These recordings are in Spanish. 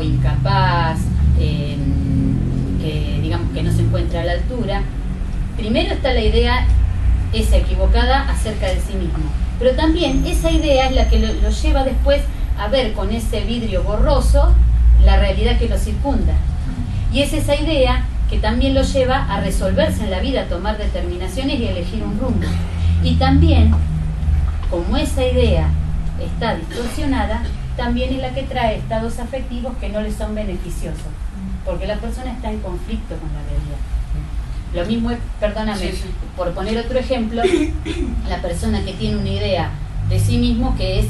inseguro, incapaz, que digamos que no se encuentra a la altura. Primero está la idea esa equivocada acerca de sí mismo, pero también esa idea es la que lo lleva después a ver con ese vidrio borroso la realidad que lo circunda, y es esa idea que también lo lleva a resolverse en la vida, a tomar determinaciones y a elegir un rumbo. Y también, como esa idea está distorsionada, también es la que trae estados afectivos que no le son beneficiosos, porque la persona está en conflicto con la realidad. Lo mismo es, perdóname, por poner otro ejemplo, la persona que tiene una idea de sí mismo que es,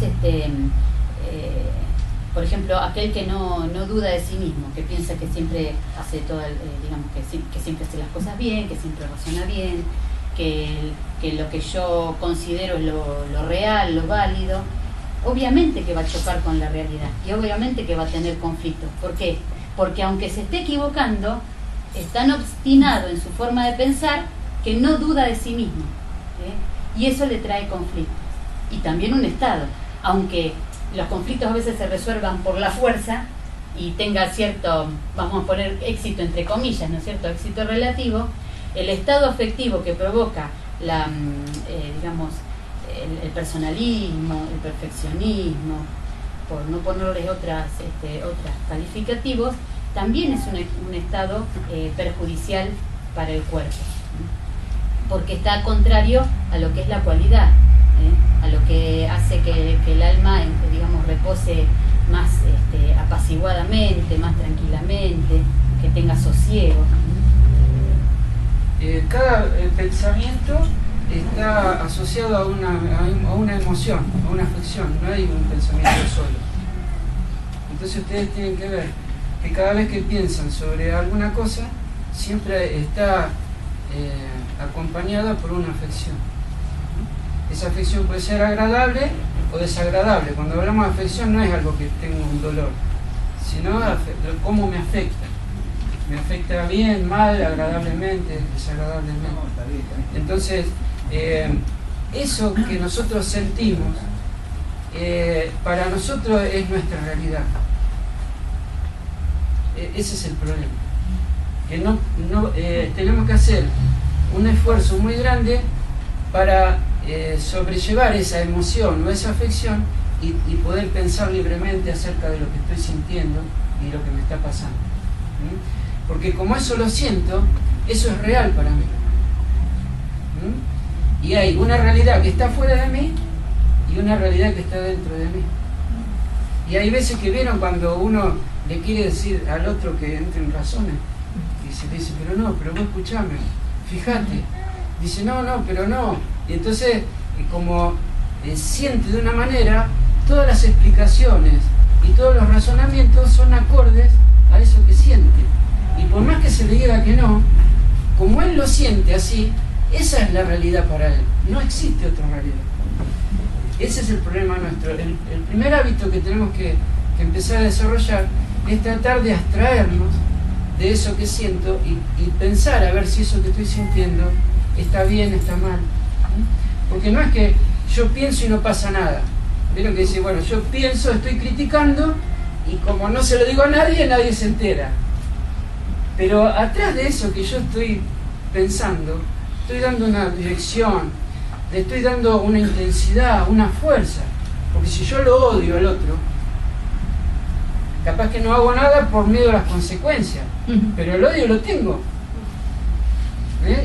por ejemplo, aquel que no duda de sí mismo, que piensa que siempre hace todo, digamos, que siempre hace las cosas bien, que siempre razona bien, que lo que yo considero es lo real, lo válido. Obviamente que va a chocar con la realidad y obviamente que va a tener conflictos. ¿Por qué? Porque aunque se esté equivocando, es tan obstinado en su forma de pensar que no duda de sí mismo, y eso le trae conflictos y también un estado, aunque los conflictos a veces se resuelvan por la fuerza y tenga cierto, vamos a poner éxito entre comillas, ¿no es cierto?, éxito relativo. El estado afectivo que provoca digamos, el personalismo, el perfeccionismo, por no ponerles otras calificativos, también es un estado perjudicial para el cuerpo, porque está contrario a lo que es la cualidad, a lo que hace que el alma, digamos, repose más apaciguadamente, más tranquilamente, que tenga sosiego. Cada pensamiento está asociado a una emoción, a una afección, no hay un pensamiento solo. Entonces ustedes tienen que ver que cada vez que piensan sobre alguna cosa, siempre está acompañada por una afección. Esa afección puede ser agradable o desagradable. Cuando hablamos de afección no es algo que tenga un dolor, sino cómo me afecta. Me afecta bien, mal, agradablemente, desagradablemente. Entonces, eso que nosotros sentimos, para nosotros es nuestra realidad. Ese es el problema. Que tenemos que hacer un esfuerzo muy grande para sobrellevar esa emoción o esa afección y poder pensar libremente acerca de lo que estoy sintiendo y lo que me está pasando. Porque como eso lo siento, eso es real para mí. Y hay una realidad que está fuera de mí y una realidad que está dentro de mí. Y hay veces que vieron cuando uno le quiere decir al otro que entre en razones, y se le dice, pero vos escuchame, fíjate. Dice, no, pero no. Y entonces, como siente de una manera, todas las explicaciones y todos los razonamientos son acordes a eso que siente. Y por más que se le diga que no, como él lo siente así, esa es la realidad para él. No existe otra realidad. Ese es el problema nuestro. El primer hábito que tenemos que empezar a desarrollar es tratar de abstraernos de eso que siento y pensar a ver si eso que estoy sintiendo está bien, está mal. Porque no es que yo pienso y no pasa nada. Vieron que dice, bueno, yo pienso, estoy criticando y como no se lo digo a nadie, nadie se entera. Pero atrás de eso que yo estoy pensando, estoy dando una dirección, le estoy dando una intensidad, una fuerza. Porque si yo lo odio al otro, capaz que no hago nada por miedo a las consecuencias, pero el odio lo tengo.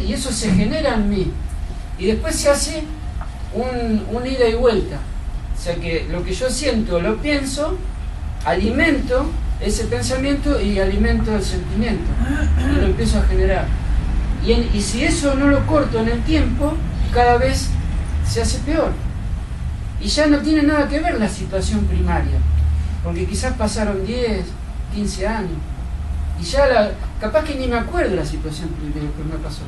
Y eso se genera en mí. Y después se hace un ida y vuelta. O sea que lo que yo siento, lo pienso, alimento ese pensamiento y alimento el sentimiento. Y lo empiezo a generar. Y si eso no lo corto en el tiempo, cada vez se hace peor. Y ya no tiene nada que ver la situación primaria. Porque quizás pasaron 10, 15 años. Y ya capaz que ni me acuerdo de la situación primera que me pasó.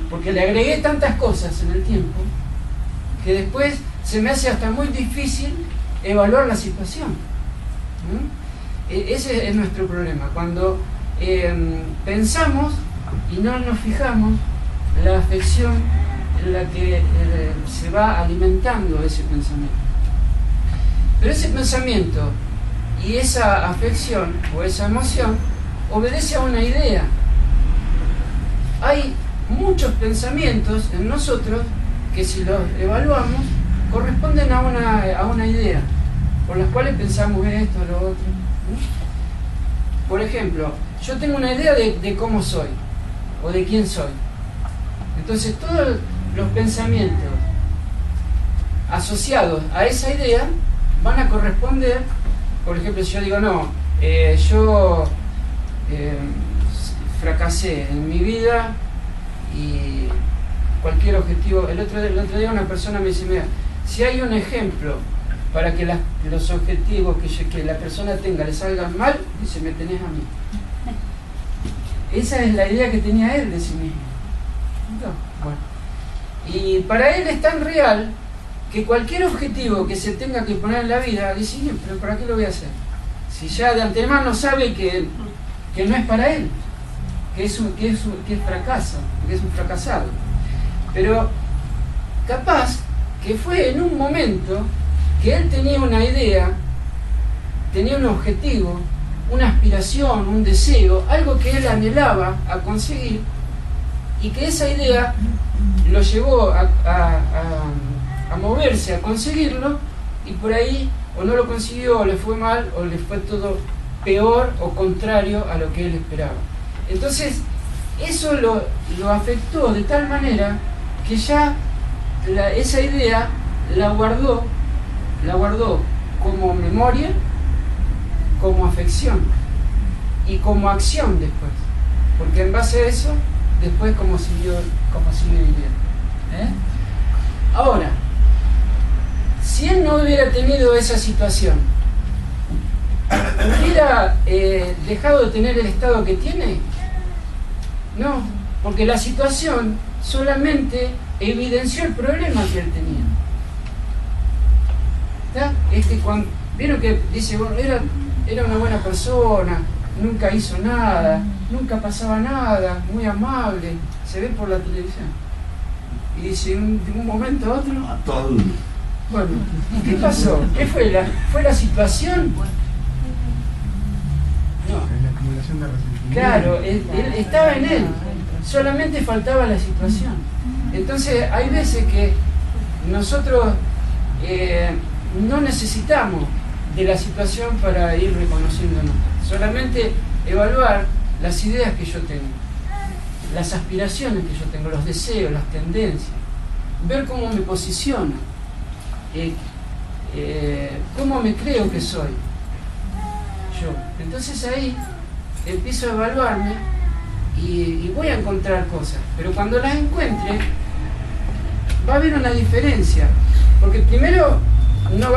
Porque le agregué tantas cosas en el tiempo que después se me hace hasta muy difícil evaluar la situación. Ese es nuestro problema. Cuando pensamos y no nos fijamos la afección en la que se va alimentando ese pensamiento. Pero ese pensamiento y esa afección o esa emoción obedece a una idea. Hay muchos pensamientos en nosotros que, si los evaluamos, corresponden a una idea, por las cuales pensamos esto, lo otro. Por ejemplo, yo tengo una idea de cómo soy o de quién soy. Entonces todos los pensamientos asociados a esa idea van a corresponder. Por ejemplo, si yo digo, no, yo fracasé en mi vida y cualquier objetivo. El otro día una persona me dice, mira, si hay un ejemplo para que los objetivos que la persona tenga le salgan mal, dice, me tenés a mí. Esa es la idea que tenía él de sí mismo. Bueno. Y para él es tan real que cualquier objetivo que se tenga que poner en la vida, dice, pero ¿para qué lo voy a hacer? Si ya de antemano sabe que no es para él, que es fracaso, que es un fracasado. Pero capaz que fue en un momento que él tenía una idea, tenía un objetivo, una aspiración, un deseo, algo que él anhelaba a conseguir, y que esa idea lo llevó a moverse, a conseguirlo, y por ahí o no lo consiguió, o le fue mal, o le fue todo peor o contrario a lo que él esperaba. Entonces eso lo afectó de tal manera que ya esa idea la guardó como memoria, como afección y como acción después, porque en base a eso después como siguió viviendo. Ahora, si él no hubiera tenido esa situación, ¿hubiera dejado de tener el estado que tiene? No, porque la situación solamente evidenció el problema que él tenía. ¿Está? Vieron que dice, bueno, era una buena persona, nunca hizo nada, nunca pasaba nada, muy amable, se ve por la televisión. Y dice, de un momento a otro, a todo. Bueno, ¿qué pasó? ¿Qué fue? ¿Fue la situación? No. La acumulación de resentimiento. Claro, él estaba en él, solamente faltaba la situación. Entonces hay veces que nosotros no necesitamos de la situación para ir reconociéndonos, solamente evaluar las ideas que yo tengo, las aspiraciones que yo tengo, los deseos, las tendencias, ver cómo me posiciono, cómo me creo que soy yo. Entonces ahí empiezo a evaluarme y voy a encontrar cosas, pero cuando las encuentre va a haber una diferencia, porque primero no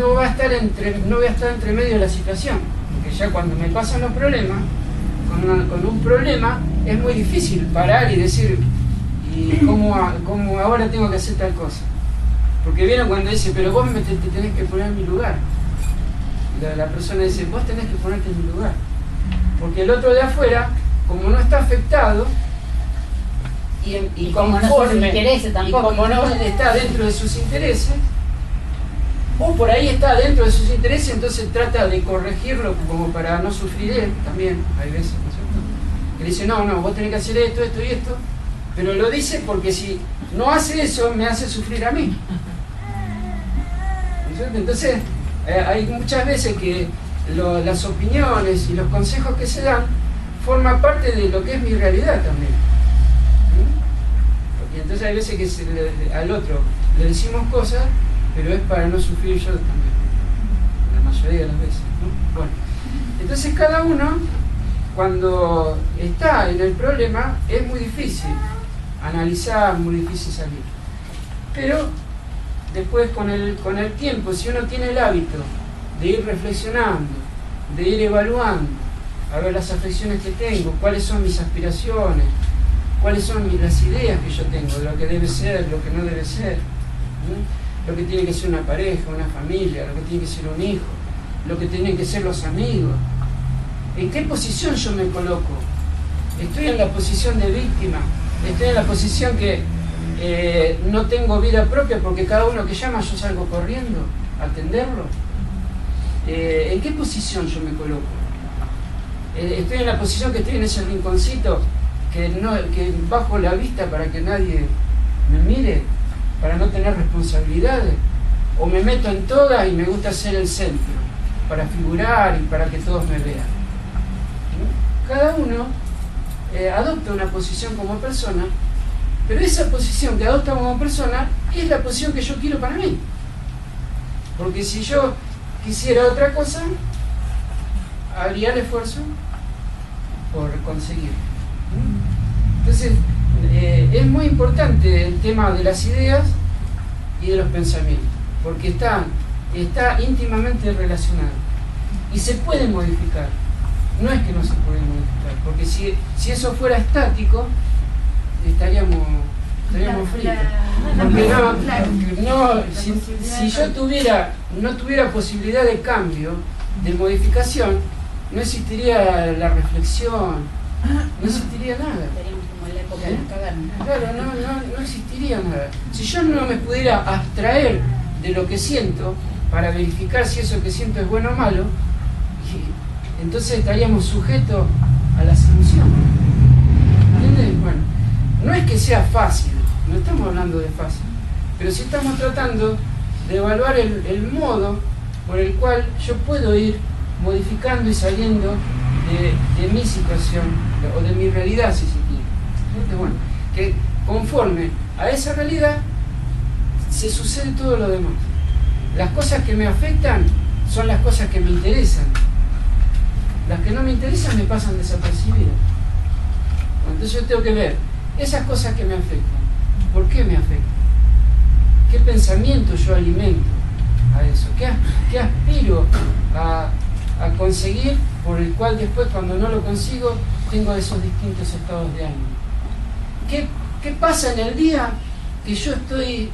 voy a estar entre medio de la situación, porque ya cuando me pasan los problemas, con un problema es muy difícil parar y decir, ¿y cómo ahora tengo que hacer tal cosa? Porque vieron cuando dice, pero vos te tenés que poner en mi lugar. La persona dice, vos tenés que ponerte en mi lugar, porque el otro de afuera, como no está afectado y como no sus intereses tampoco, y como no está dentro de sus intereses, o por ahí está dentro de sus intereses, entonces trata de corregirlo como para no sufrir él también. Hay veces, ¿no es cierto?, que dice, no, vos tenés que hacer esto y esto, pero lo dice porque si no hace eso me hace sufrir a mí, ¿no es cierto? Entonces hay muchas veces que las opiniones y los consejos que se dan forman parte de lo que es mi realidad también. Y entonces hay veces que al otro le decimos cosas, pero es para no sufrir yo también, la mayoría de las veces, ¿no? Bueno, entonces cada uno, cuando está en el problema, es muy difícil analizar, muy difícil salir. Pero después con el tiempo, si uno tiene el hábito de ir reflexionando, de ir evaluando, a ver las afecciones que tengo, cuáles son mis aspiraciones, cuáles son las ideas que yo tengo de lo que debe ser, lo que no debe ser, ¿no? Lo que tiene que ser una pareja, una familia, lo que tiene que ser un hijo, lo que tienen que ser los amigos. ¿En qué posición yo me coloco? ¿Estoy en la posición de víctima? ¿Estoy en la posición que no tengo vida propia porque cada uno que llama yo salgo corriendo a atenderlo? ¿En qué posición yo me coloco? Estoy en la posición que estoy en ese rinconcito, que bajo la vista para que nadie me mire, para no tener responsabilidades, o me meto en todas y me gusta ser el centro, para figurar y para que todos me vean. Cada uno adopta una posición como persona, pero esa posición que adopta como persona es la posición que yo quiero para mí. Porque si yo quisiera otra cosa, haría el esfuerzo por conseguir. Entonces, es muy importante el tema de las ideas y de los pensamientos, porque está íntimamente relacionado y se puede modificar. No es que no se puede modificar, porque si eso fuera estático, estaríamos fritos. Porque si yo no tuviera posibilidad de cambio, de modificación, no existiría la reflexión, no existiría nada. Estaríamos como en la época de las cavernas. Claro, no existiría nada. Si yo no me pudiera abstraer de lo que siento para verificar si eso que siento es bueno o malo, entonces estaríamos sujetos a las emociones. ¿Entiendes? Bueno, no es que sea fácil, no estamos hablando de fácil, pero sí estamos tratando de evaluar el modo por el cual yo puedo ir modificando y saliendo de mi situación o de mi realidad, si se quiere. Entonces, bueno, que conforme a esa realidad se sucede todo lo demás. Las cosas que me afectan son las cosas que me interesan. Las que no me interesan me pasan desapercibidas. Entonces yo tengo que ver esas cosas que me afectan. ¿Por qué me afectan? ¿Qué pensamiento yo alimento a eso? ¿Qué aspiro a conseguir, por el cual después cuando no lo consigo tengo esos distintos estados de ánimo? ¿Qué pasa en el día que yo estoy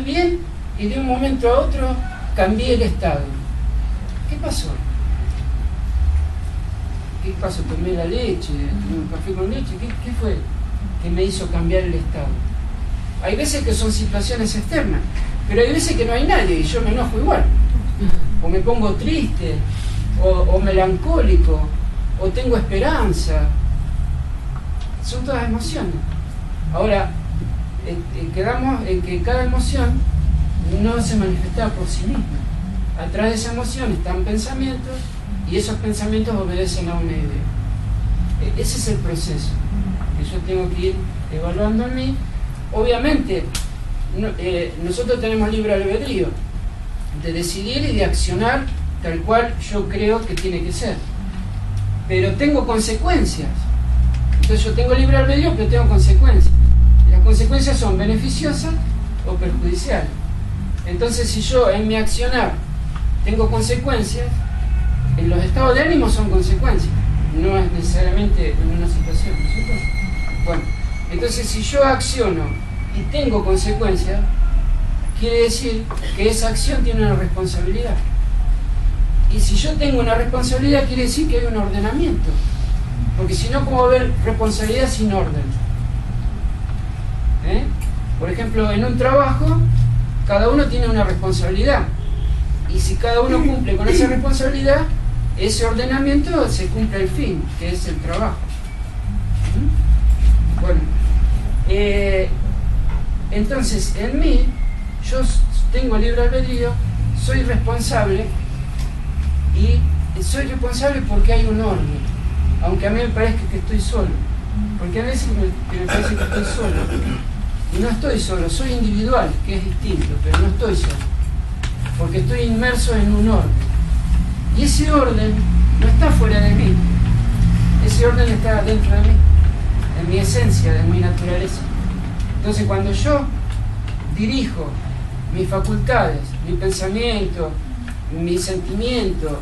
bien y de un momento a otro cambié el estado? ¿Qué pasó? ¿Qué pasó? Tomé la leche, tomé un café con leche, ¿qué fue que me hizo cambiar el estado? Hay veces que son situaciones externas, pero hay veces que no hay nadie y yo me enojo igual, o me pongo triste, o melancólico, o tengo esperanza. Son todas emociones. Ahora, quedamos en que cada emoción no se manifiesta por sí misma. Atrás de esa emoción están pensamientos, y esos pensamientos obedecen a una idea. Ese es el proceso que yo tengo que ir evaluando en mí. Obviamente, nosotros tenemos libre albedrío de decidir y de accionar tal cual yo creo que tiene que ser. Pero tengo consecuencias. Entonces yo tengo libre albedrío, pero tengo consecuencias. Y las consecuencias son beneficiosas o perjudiciales. Entonces si yo en mi accionar tengo consecuencias, en los estados de ánimo son consecuencias, no es necesariamente en una situación, ¿no es cierto? Bueno, entonces si yo acciono y tengo consecuencias, quiere decir que esa acción tiene una responsabilidad. Y si yo tengo una responsabilidad, quiere decir que hay un ordenamiento. Porque si no, ¿cómo va a haber responsabilidad sin orden? Por ejemplo, en un trabajo, cada uno tiene una responsabilidad. Y si cada uno cumple con esa responsabilidad, ese ordenamiento se cumple al fin, que es el trabajo. Bueno, entonces en mí, yo tengo libre albedrío, soy responsable, y soy responsable porque hay un orden, aunque a mí me parezca que estoy solo, porque a veces me parece que estoy solo, y no estoy solo, soy individual, que es distinto, pero no estoy solo, porque estoy inmerso en un orden. Y ese orden no está fuera de mí, ese orden está dentro de mí, en mi esencia, de mi naturaleza. Entonces cuando yo dirijo mis facultades, mi pensamiento, mi sentimiento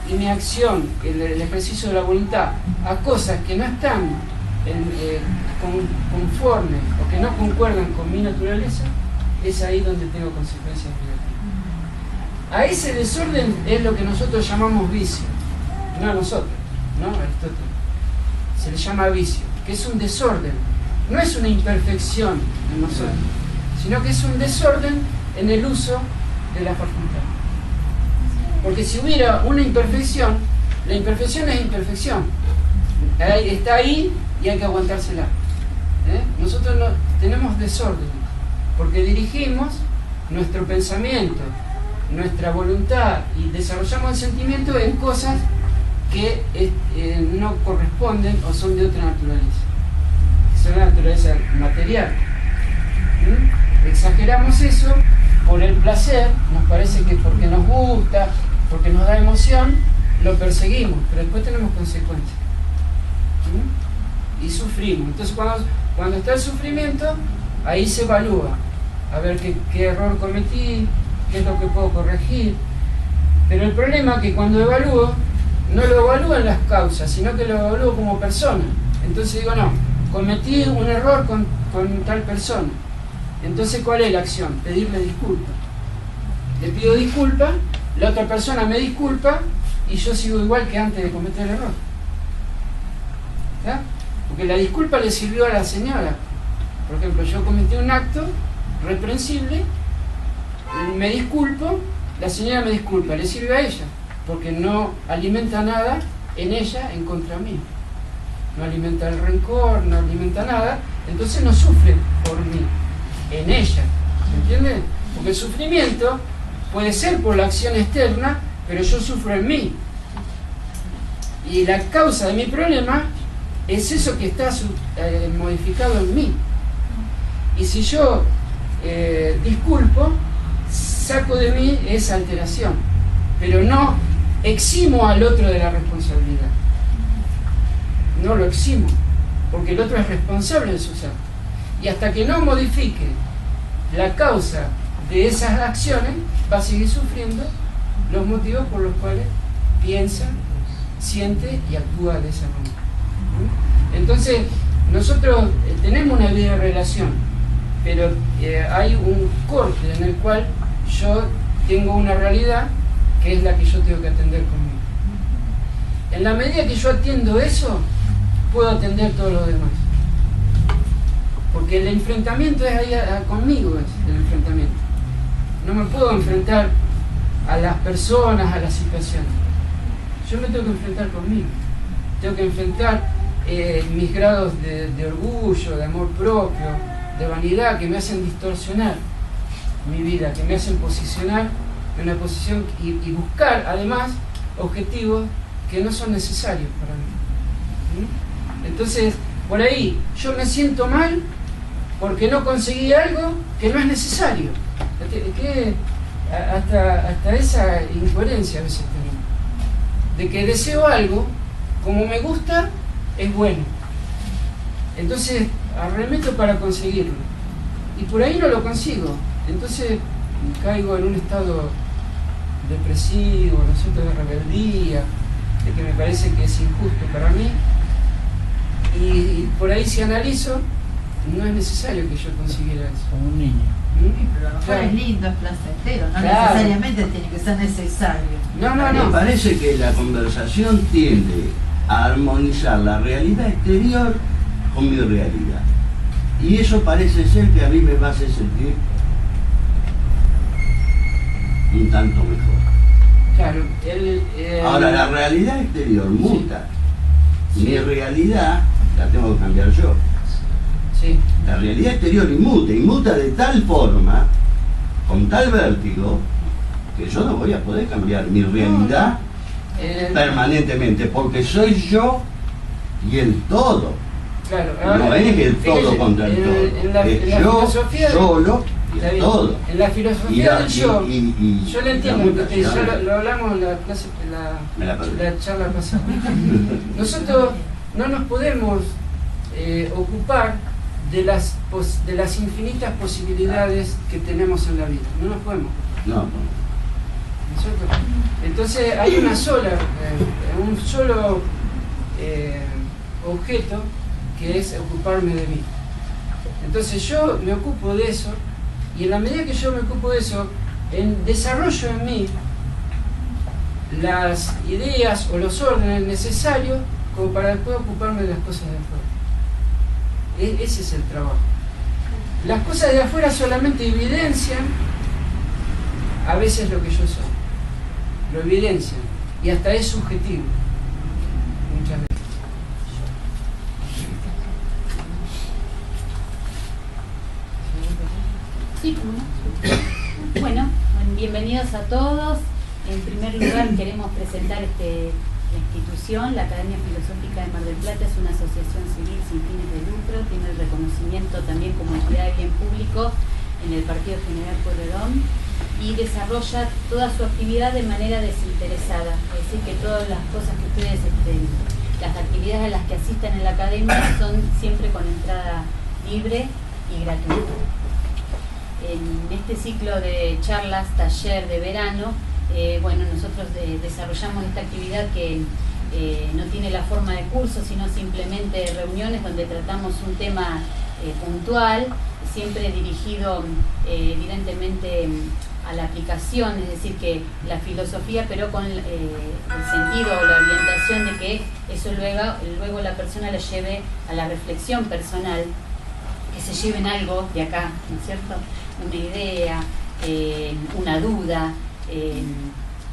y mi acción, el ejercicio de la voluntad, a cosas que no están conformes o que no concuerdan con mi naturaleza, es ahí donde tengo consecuencias negativas. A ese desorden es lo que nosotros llamamos vicio. No a nosotros, ¿no? A Aristóteles. Se le llama vicio, que es un desorden. No es una imperfección en nosotros, sino que es un desorden en el uso de la facultad. Porque si hubiera una imperfección, la imperfección es imperfección. Está ahí y hay que aguantársela. Nosotros no, tenemos desorden, porque dirigimos nuestro pensamiento, nuestra voluntad y desarrollamos el sentimiento en cosas que no corresponden o son de otra naturaleza, que son la naturaleza material. Exageramos eso por el placer, nos parece que porque nos gusta, porque nos da emoción, lo perseguimos, pero después tenemos consecuencias. Y sufrimos. Entonces cuando está el sufrimiento, ahí se evalúa, a ver qué error cometí, qué es lo que puedo corregir. Pero el problema es que cuando evalúo, no lo evalúo en las causas, sino que lo evalúo como persona. Entonces digo, no, cometí un error con tal persona. Entonces, ¿cuál es la acción? Pedirle disculpas. Le pido disculpas, la otra persona me disculpa y yo sigo igual que antes de cometer el error. ¿Está? Porque la disculpa le sirvió a la señora. Por ejemplo, yo cometí un acto reprensible, me disculpo, la señora me disculpa, le sirve a ella, porque no alimenta nada en ella en contra mí. No alimenta el rencor, no alimenta nada, entonces no sufre por mí, en ella. ¿Se entiende? Porque el sufrimiento puede ser por la acción externa, pero yo sufro en mí. Y la causa de mi problema es eso que está modificado en mí. Y si yo disculpo, saco de mí esa alteración, pero no eximo al otro de la responsabilidad. No lo eximo, porque el otro es responsable de sus actos. Y hasta que no modifique la causa de esas acciones, va a seguir sufriendo los motivos por los cuales piensa, siente y actúa de esa manera. Entonces, nosotros tenemos una vida de relación, pero hay un corte en el cual yo tengo una realidad que es la que yo tengo que atender conmigo. En la medida que yo atiendo eso, puedo atender todo lo demás. Porque el enfrentamiento es ahí conmigo, es el enfrentamiento. No me puedo enfrentar a las personas, a las situaciones. Yo me tengo que enfrentar conmigo. Tengo que enfrentar mis grados de orgullo, de amor propio, de vanidad, que me hacen distorsionar mi vida, que me hacen posicionar en una posición y buscar además objetivos que no son necesarios para mí. Entonces, por ahí yo me siento mal porque no conseguí algo que no es necesario. Hasta esa incoherencia a veces tenemos, de que deseo algo, como me gusta, es bueno. Entonces arremeto para conseguirlo y por ahí no lo consigo. Entonces caigo en un estado depresivo, ¿no es cierto?, de rebeldía, de que me parece que es injusto para mí. Y por ahí, si analizo, no es necesario que yo consiguiera eso. Como un niño. Pero a lo mejor es lindo, es placentero, no Claro. necesariamente tiene que ser necesario. Me parece que la conversación tiende a armonizar la realidad exterior con mi realidad. Y eso parece ser que a mí me va a hacer sentir un tanto mejor. Claro, Ahora, la realidad exterior muta. Sí. Mi realidad la tengo que cambiar yo. Sí. La realidad exterior inmuta de tal forma, con tal vértigo, que yo no voy a poder cambiar mi realidad permanentemente, porque soy yo y el todo. Claro, No es el todo fíjese, contra el todo, en la es yo filosofía solo y está el bien. todo. En la filosofía del yo, y yo le entiendo, la porque ya mutación. lo hablamos en la clase, Me la perdí. la charla pasada. Nosotros no nos podemos ocupar de las infinitas posibilidades que tenemos en la vida. No nos podemos. No, ¿No es cierto? Entonces hay una sola, un solo objeto, que es ocuparme de mí. Entonces yo me ocupo de eso, y en la medida que yo me ocupo de eso, desarrollo en mí las ideas o los órdenes necesarios como para después ocuparme de las cosas de afuera. Ese es el trabajo. Las cosas de afuera solamente evidencian a veces lo que yo soy. lo evidencian, y hasta es subjetivo muchas veces. Sí, ¿cómo no? Bueno, bienvenidos a todos. En primer lugar queremos presentar la institución. La Academia Filosófica de Mar del Plata es una asociación civil sin fines de lucro, tiene el reconocimiento también como entidad de bien público en el Partido General Pueyrredón y desarrolla toda su actividad de manera desinteresada, es decir, que todas las cosas que ustedes, las actividades a las que asistan en la Academia son siempre con entrada libre y gratuita. En este ciclo de charlas, taller de verano, bueno, nosotros desarrollamos esta actividad que no tiene la forma de curso, sino simplemente reuniones donde tratamos un tema puntual, siempre dirigido evidentemente a la aplicación, es decir, que la filosofía, pero con el sentido o la orientación de que eso luego la persona lo lleve a la reflexión personal, que se lleven algo de acá, ¿no es cierto? Una idea, una duda,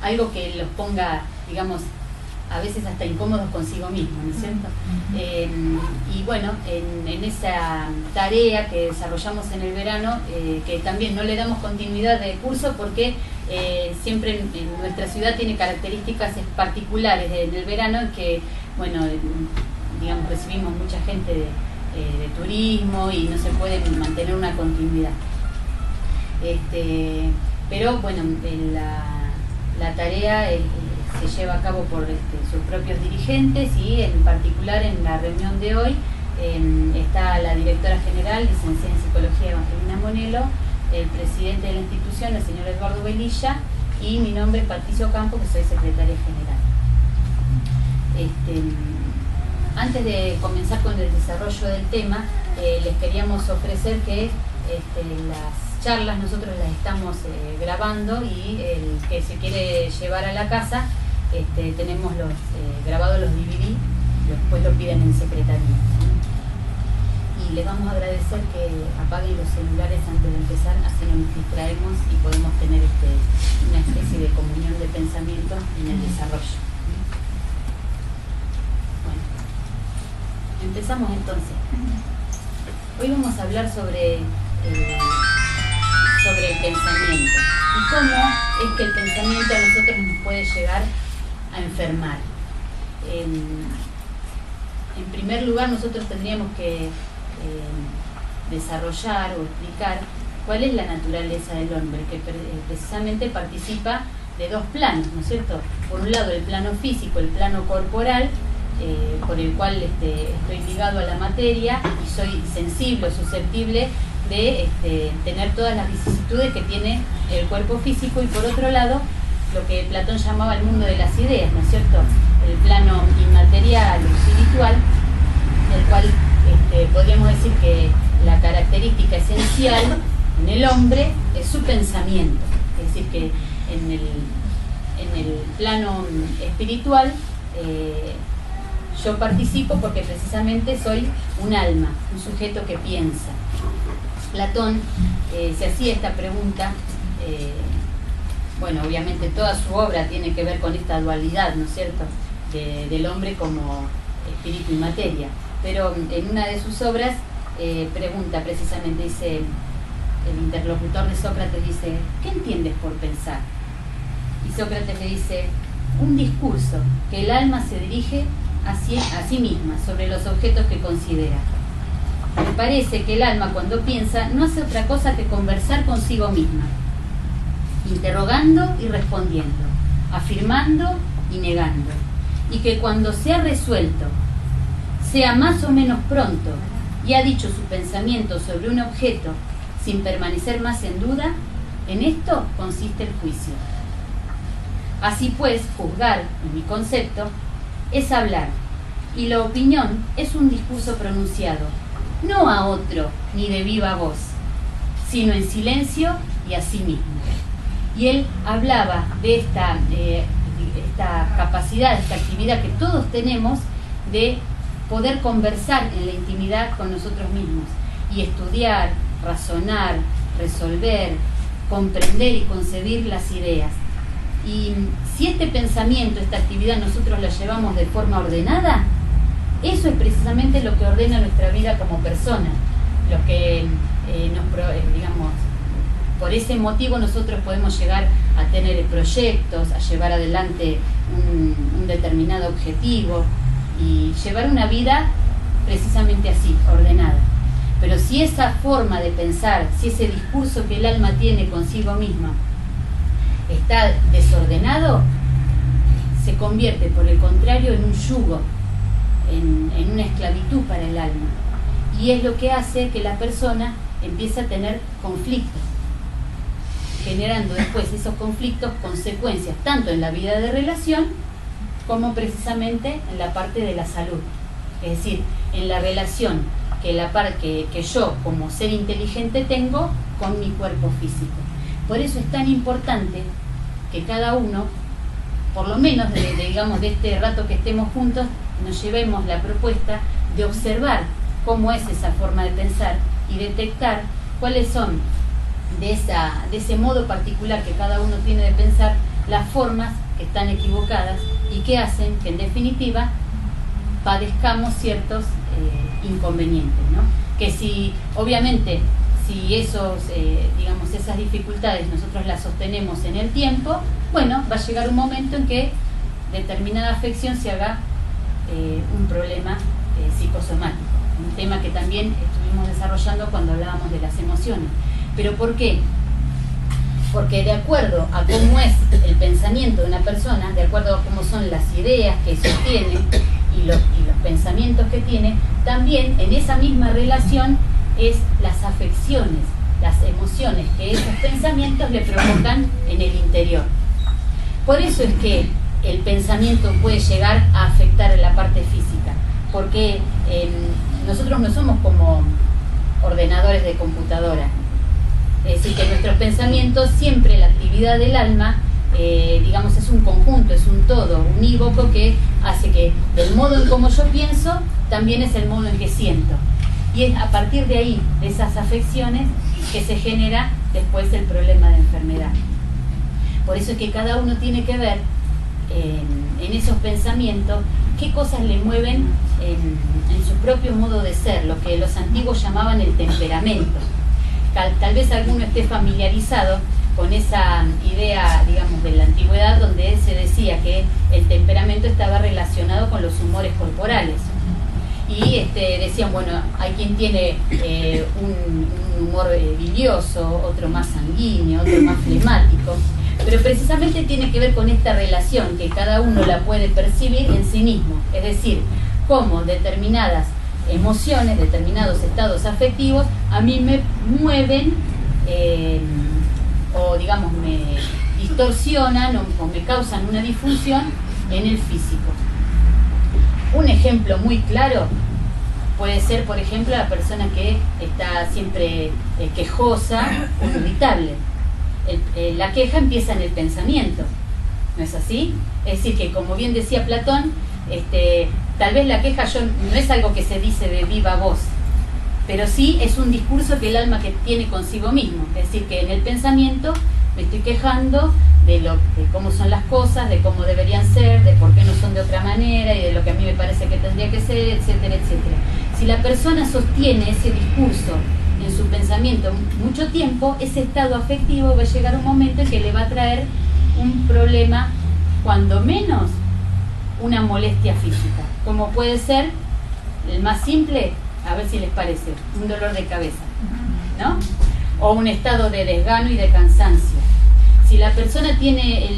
algo que los ponga, digamos, a veces hasta incómodos consigo mismo, ¿no es cierto? Y bueno, en esa tarea que desarrollamos en el verano, que también no le damos continuidad de curso porque siempre en nuestra ciudad tiene características particulares en el verano, que, bueno, digamos, recibimos mucha gente de turismo y no se puede mantener una continuidad. Pero bueno, la tarea se lleva a cabo por sus propios dirigentes y en particular en la reunión de hoy está la directora general, licenciada en Psicología Evangelina Monelo, el presidente de la institución, el señor Eduardo Velilla, y mi nombre es Patricio Campo, que soy secretaria general. Antes de comenzar con el desarrollo del tema, les queríamos ofrecer que las charlas nosotros las estamos grabando, y el que se quiere llevar a la casa, tenemos grabados los DVD, después lo piden en secretaría. Y les vamos a agradecer que apaguen los celulares antes de empezar, así no nos distraemos y podemos tener una especie de comunión de pensamiento en el desarrollo. Bueno, empezamos entonces. Hoy vamos a hablar sobre el pensamiento y cómo es que el pensamiento a nosotros nos puede llegar a enfermar. En primer lugar, nosotros tendríamos que desarrollar o explicar cuál es la naturaleza del hombre, que precisamente participa de dos planos, ¿no es cierto? Por un lado, el plano físico, el plano corporal, por el cual estoy ligado a la materia y soy sensible o susceptible de tener todas las vicisitudes que tiene el cuerpo físico, y por otro lado, lo que Platón llamaba el mundo de las ideas, ¿no es cierto? El plano inmaterial o espiritual, del cual podríamos decir que la característica esencial en el hombre es su pensamiento. Es decir, que en el plano espiritual yo participo porque precisamente soy un alma, un sujeto que piensa. Platón se hacía esta pregunta, bueno, obviamente toda su obra tiene que ver con esta dualidad, ¿no es cierto?, del hombre como espíritu y materia, pero en una de sus obras pregunta precisamente, dice, el interlocutor de Sócrates dice, ¿qué entiendes por pensar? Y Sócrates le dice, un discurso que el alma se dirige a sí misma sobre los objetos que considera. Me parece que el alma, cuando piensa, no hace otra cosa que conversar consigo misma, interrogando y respondiendo, afirmando y negando, y que cuando se ha resuelto, sea más o menos pronto, y ha dicho su pensamiento sobre un objeto sin permanecer más en duda, en esto consiste el juicio. Así pues, juzgar, en mi concepto, es hablar, y la opinión es un discurso pronunciado, no a otro ni de viva voz, sino en silencio y a sí mismo. Y él hablaba de esta capacidad, esta actividad que todos tenemos de poder conversar en la intimidad con nosotros mismos y estudiar, razonar, resolver, comprender y concebir las ideas. Y si este pensamiento, esta actividad nosotros la llevamos de forma ordenada, eso es precisamente lo que ordena nuestra vida como persona, lo que digamos, por ese motivo nosotros podemos llegar a tener proyectos, a llevar adelante un determinado objetivo y llevar una vida precisamente así, ordenada. Pero si esa forma de pensar, si ese discurso que el alma tiene consigo misma está desordenado, se convierte por el contrario en un yugo, en una esclavitud para el alma. Y es lo que hace que la persona empiece a tener conflictos, generando después esos conflictos consecuencias tanto en la vida de relación como precisamente en la parte de la salud. Es decir, en la relación que yo como ser inteligente tengo con mi cuerpo físico. Por eso es tan importante que cada uno, por lo menos digamos, de este rato que estemos juntos, nos llevemos la propuesta de observar cómo es esa forma de pensar y detectar cuáles son de ese modo particular que cada uno tiene de pensar, las formas que están equivocadas y que hacen que en definitiva padezcamos ciertos inconvenientes, ¿no? Que si obviamente si digamos, esas dificultades nosotros las sostenemos en el tiempo, bueno, va a llegar un momento en que determinada afección se haga un problema psicosomático, un tema que también estuvimos desarrollando cuando hablábamos de las emociones. ¿Pero por qué? Porque de acuerdo a cómo es el pensamiento de una persona, de acuerdo a cómo son las ideas que sostiene y los pensamientos que tiene, también en esa misma relación es las afecciones, las emociones que esos pensamientos le provocan en el interior. Por eso es que el pensamiento puede llegar a afectar la parte física, porque nosotros no somos como ordenadores de computadora. Es decir, que nuestros pensamientos, siempre la actividad del alma, digamos, es un conjunto, es un todo unívoco que hace que del modo en cómo yo pienso, también es el modo en que siento. Y es a partir de ahí, de esas afecciones, que se genera después el problema de enfermedad. Por eso es que cada uno tiene que ver en esos pensamientos qué cosas le mueven en su propio modo de ser, lo que los antiguos llamaban el temperamento. Tal vez alguno esté familiarizado con esa idea, digamos, de la antigüedad, donde se decía que el temperamento estaba relacionado con los humores corporales. Y decían, bueno, hay quien tiene un humor bilioso, otro más sanguíneo, otro más flemático, pero precisamente tiene que ver con esta relación que cada uno la puede percibir en sí mismo, es decir, cómo determinadas emociones, determinados estados afectivos a mí me mueven o digamos me distorsionan o me causan una disfunción en el físico. Un ejemplo muy claro puede ser, por ejemplo, la persona que está siempre quejosa o irritable. La queja empieza en el pensamiento, ¿no es así? Es decir, que como bien decía Platón, tal vez la queja no es algo que se dice de viva voz, pero sí es un discurso que el alma que tiene consigo mismo. Es decir, que en el pensamiento me estoy quejando de cómo son las cosas, de cómo deberían ser, de por qué no son de otra manera y de lo que a mí me parece que tendría que ser, etcétera, etcétera. Si la persona sostiene ese discurso en su pensamiento mucho tiempo, ese estado afectivo va a llegar un momento en que le va a traer un problema, cuando menos una molestia física, como puede ser el más simple, a ver si les parece, un dolor de cabeza, ¿no? O un estado de desgano y de cansancio. Si la persona tiene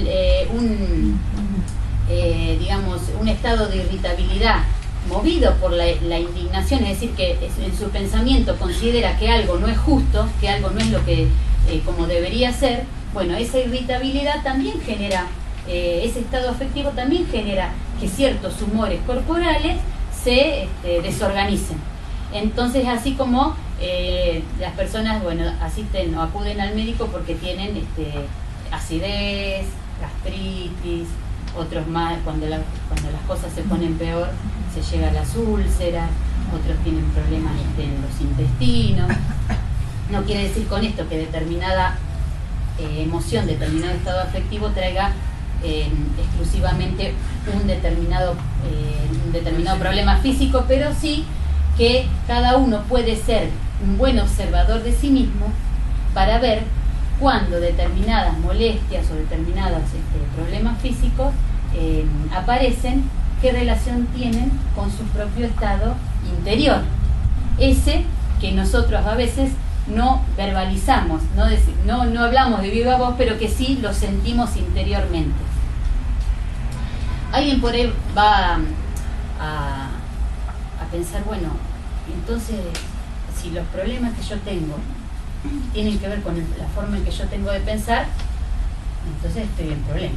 digamos, un estado de irritabilidad movido por la indignación, es decir, que en su pensamiento considera que algo no es justo, que algo no es lo que como debería ser, bueno, esa irritabilidad también genera, ese estado afectivo también genera que ciertos humores corporales se desorganicen. Entonces, así como las personas, bueno, asisten o acuden al médico porque tienen acidez, gastritis, otros más, cuando las cosas se ponen peor, se llega a las úlceras, otros tienen problemas en los intestinos. No quiere decir con esto que determinada emoción, determinado estado afectivo traiga exclusivamente un determinado problema físico, pero sí que cada uno puede ser un buen observador de sí mismo para ver cuando determinadas molestias o determinados problemas físicos aparecen, qué relación tienen con su propio estado interior, ese que nosotros a veces no verbalizamos, no hablamos de viva voz, pero que sí lo sentimos interiormente. Alguien por ahí va a pensar, bueno, entonces si los problemas que yo tengo tienen que ver con la forma en que yo tengo de pensar, entonces estoy en problemas,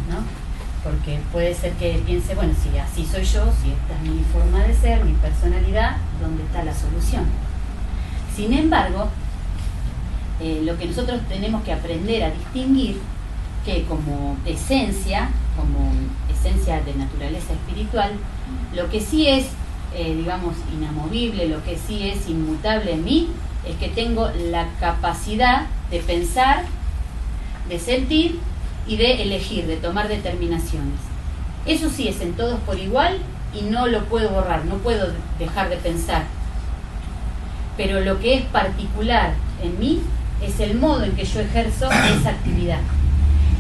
¿no? Porque puede ser que piense, bueno, si así soy yo, si esta es mi forma de ser, mi personalidad, ¿dónde está la solución? Sin embargo, lo que nosotros tenemos que aprender a distinguir, que como esencia de naturaleza espiritual, lo que sí es, digamos, inamovible, lo que sí es inmutable en mí, es que tengo la capacidad de pensar, de sentir y de elegir, de tomar determinaciones. Eso sí es en todos por igual y no lo puedo borrar, no puedo dejar de pensar. Pero lo que es particular en mí es el modo en que yo ejerzo esa actividad.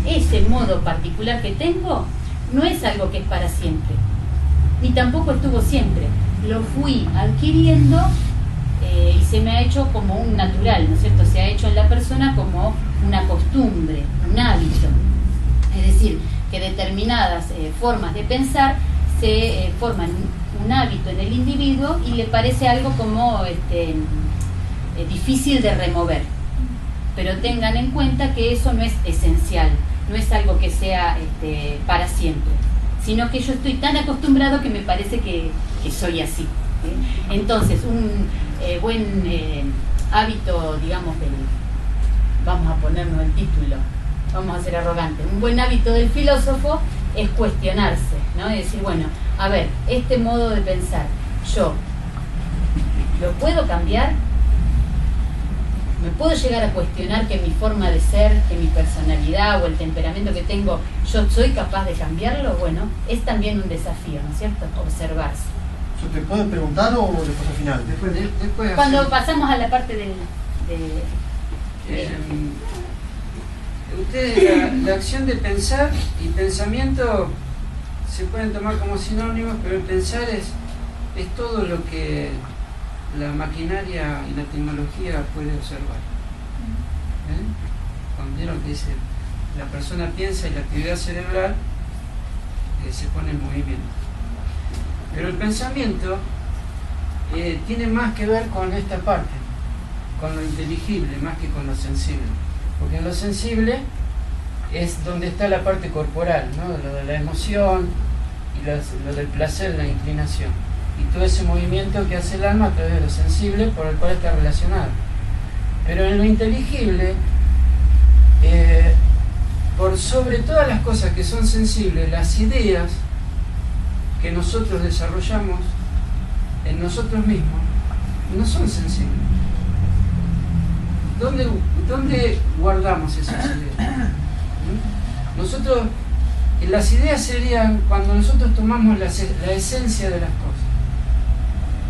Ese modo particular que tengo no es algo que es para siempre, ni tampoco estuvo siempre. Lo fui adquiriendo y se me ha hecho como un natural, ¿no es cierto? Se ha hecho en la persona como una costumbre, un hábito. Es decir, que determinadas formas de pensar se forman un hábito en el individuo y le parece algo como difícil de remover. Pero tengan en cuenta que eso no es esencial, no es algo que sea para siempre, sino que yo estoy tan acostumbrado que me parece que soy así. Entonces, un buen hábito, digamos, vamos a ponernos el título, vamos a ser arrogantes, un buen hábito del filósofo es cuestionarse, ¿no? Es decir, bueno, a ver, este modo de pensar, ¿yo lo puedo cambiar? ¿Me puedo llegar a cuestionar que mi forma de ser, que mi personalidad o el temperamento que tengo, yo soy capaz de cambiarlo? Bueno, es también un desafío, ¿no es cierto? Observarse. ¿Te puedo preguntar o después al final? Después cuando pasamos a la parte ustedes, la acción de pensar y pensamiento se pueden tomar como sinónimos, pero el pensar es todo lo que la maquinaria y la tecnología puede observar. Cuando vieron que dice la persona piensa y la actividad cerebral se pone en movimiento. Pero el pensamiento tiene más que ver con esta parte, con lo inteligible, más que con lo sensible. Porque en lo sensible es donde está la parte corporal, ¿no? Lo de la emoción y lo del placer, la inclinación. Y todo ese movimiento que hace el alma a través de lo sensible por el cual está relacionado. Pero en lo inteligible, por sobre todas las cosas que son sensibles, las ideas que nosotros desarrollamos en nosotros mismos no son sensibles. ¿Dónde guardamos esas ideas? Nosotros, las ideas serían cuando nosotros tomamos la esencia de las cosas,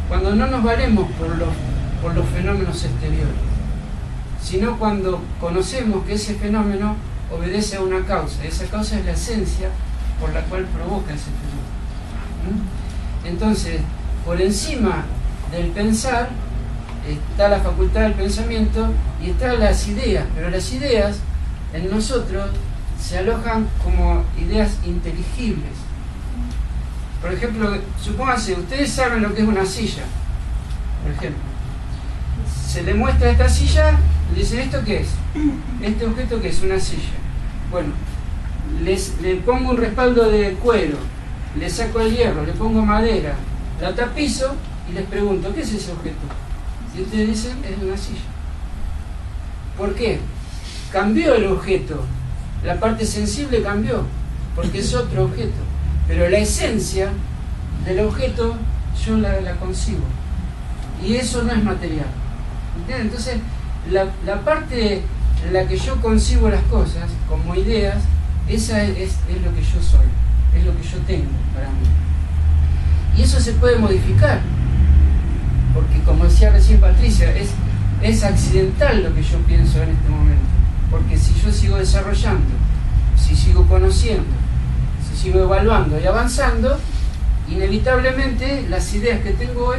cuando no nos valemos por los fenómenos exteriores, sino cuando conocemos que ese fenómeno obedece a una causa. Esa causa es la esencia por la cual provoca ese fenómeno. Entonces, por encima del pensar está la facultad del pensamiento y están las ideas, pero las ideas en nosotros se alojan como ideas inteligibles. Por ejemplo, supónganse, ustedes saben lo que es una silla, por ejemplo. Se le muestra esta silla, le dicen, ¿esto qué es? Este objeto que es una silla. Bueno, le pongo un respaldo de cuero, le saco el hierro, le pongo madera, la tapizo y les pregunto, ¿qué es ese objeto? Y ustedes dicen, es una silla. ¿Por qué? Cambió el objeto, la parte sensible cambió, porque es otro objeto. Pero la esencia del objeto yo la concibo. Y eso no es material. ¿Entienden? Entonces, la parte en la que yo concibo las cosas como ideas Esa es lo que yo soy, es lo que yo tengo para mí. Y eso se puede modificar, porque como decía recién Patricia, es accidental lo que yo pienso en este momento, porque si yo sigo desarrollando, si sigo conociendo, si sigo evaluando y avanzando, inevitablemente las ideas que tengo hoy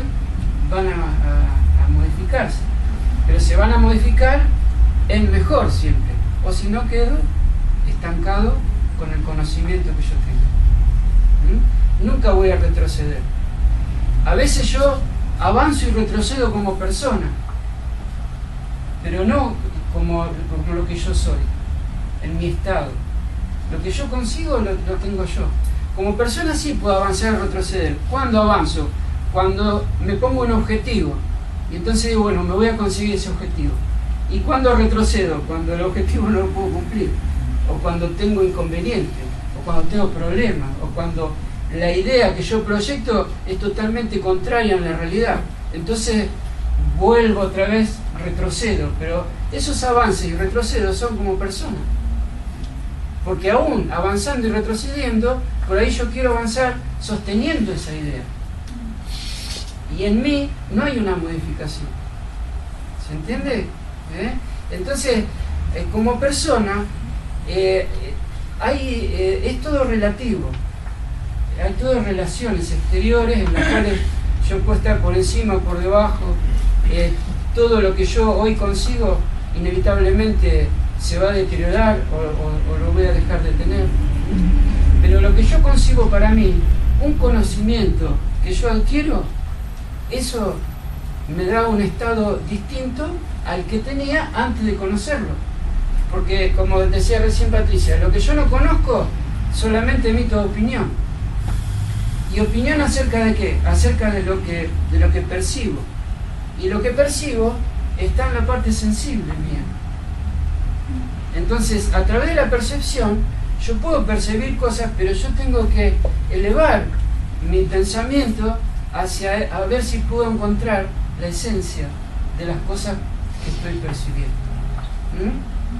van a modificarse, pero se van a modificar en mejor siempre, o si no quedo estancado con el conocimiento que yo tengo. Nunca voy a retroceder. A veces yo avanzo y retrocedo como persona, pero no como lo que yo soy, en mi estado. Lo que yo consigo lo tengo yo. Como persona sí puedo avanzar y retroceder. ¿Cuándo avanzo? Cuando me pongo un objetivo y entonces digo, bueno, me voy a conseguir ese objetivo. ¿Y cuándo retrocedo? Cuando el objetivo no lo puedo cumplir, o cuando tengo inconveniente, o cuando tengo problemas, o cuando la idea que yo proyecto es totalmente contraria a la realidad. Entonces vuelvo otra vez, retrocedo, pero esos avances y retrocedos son como personas. Porque aún avanzando y retrocediendo, por ahí yo quiero avanzar sosteniendo esa idea. Y en mí no hay una modificación. ¿Se entiende? Entonces, como persona, es todo relativo. Hay todas relaciones exteriores en las cuales yo puedo estar por encima o por debajo. Todo lo que yo hoy consigo inevitablemente se va a deteriorar o lo voy a dejar de tener. Pero lo que yo consigo para mí, un conocimiento que yo adquiero, eso me da un estado distinto al que tenía antes de conocerlo. Porque, como decía recién Patricia, lo que yo no conozco solamente emito opinión. ¿Y opinión acerca de qué? Acerca de lo que percibo. Y lo que percibo está en la parte sensible mía. Entonces, a través de la percepción, yo puedo percibir cosas, pero yo tengo que elevar mi pensamiento a ver si puedo encontrar la esencia de las cosas que estoy percibiendo.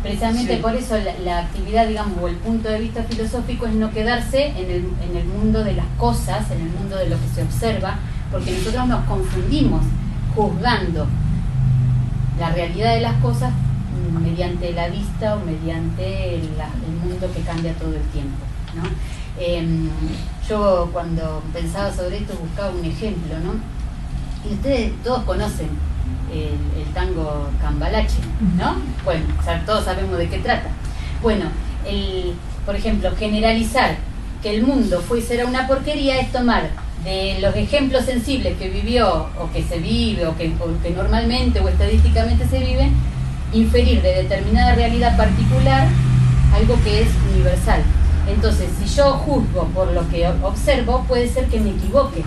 Precisamente Sí. por eso la actividad, digamos, o el punto de vista filosófico es no quedarse en el mundo de las cosas, en el mundo de lo que se observa, porque nosotros nos confundimos juzgando la realidad de las cosas mediante la vista o mediante el mundo que cambia todo el tiempo, ¿no? Yo cuando pensaba sobre esto buscaba un ejemplo, ¿no? Y ustedes todos conocen el tango Cambalache, ¿no? Bueno, todos sabemos de qué trata. Bueno, por ejemplo, generalizar que el mundo fue y será una porquería es tomar de los ejemplos sensibles que vivió o que se vive o que normalmente o estadísticamente se vive, inferir de determinada realidad particular algo que es universal. Entonces, si yo juzgo por lo que observo, puede ser que me equivoque.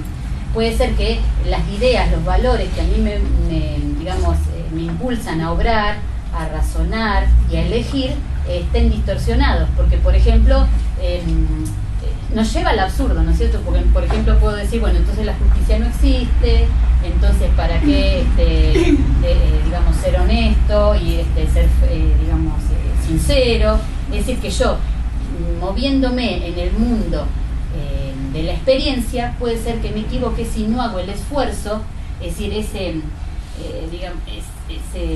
Puede ser que las ideas, los valores que a mí me impulsan a obrar, a razonar y a elegir, estén distorsionados. Porque, por ejemplo, nos lleva al absurdo, ¿no es cierto? Porque, por ejemplo, puedo decir, bueno, entonces la justicia no existe, entonces ¿para qué ser honesto y ser sincero? Es decir, que yo, moviéndome en el mundo de la experiencia, puede ser que me equivoque si no hago el esfuerzo, es decir, ese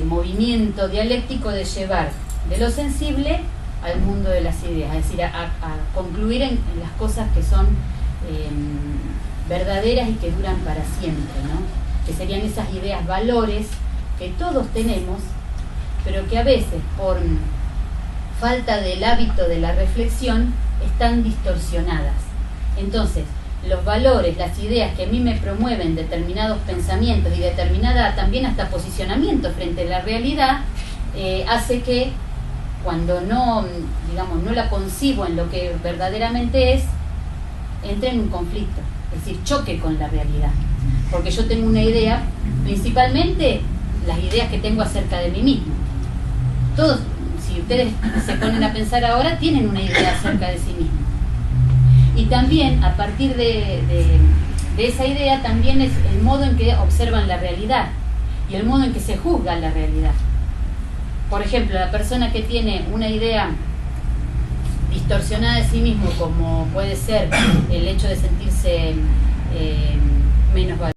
movimiento dialéctico de llevar de lo sensible al mundo de las ideas, es decir, a concluir en las cosas que son verdaderas y que duran para siempre, ¿no? Que serían esas ideas, valores que todos tenemos, pero que a veces por falta del hábito de la reflexión están distorsionadas. Entonces, los valores, las ideas que a mí me promueven determinados pensamientos y determinada también hasta posicionamiento frente a la realidad, hace que cuando no la concibo en lo que verdaderamente es, entre en un conflicto, es decir, choque con la realidad. Porque yo tengo una idea, principalmente las ideas que tengo acerca de mí mismo. Todos, si ustedes se ponen a pensar ahora, tienen una idea acerca de sí mismos. Y también, a partir de esa idea, también es el modo en que observan la realidad y el modo en que se juzga la realidad. Por ejemplo, la persona que tiene una idea distorsionada distorsionada de sí mismo, como puede ser el hecho de sentirse menos valorado.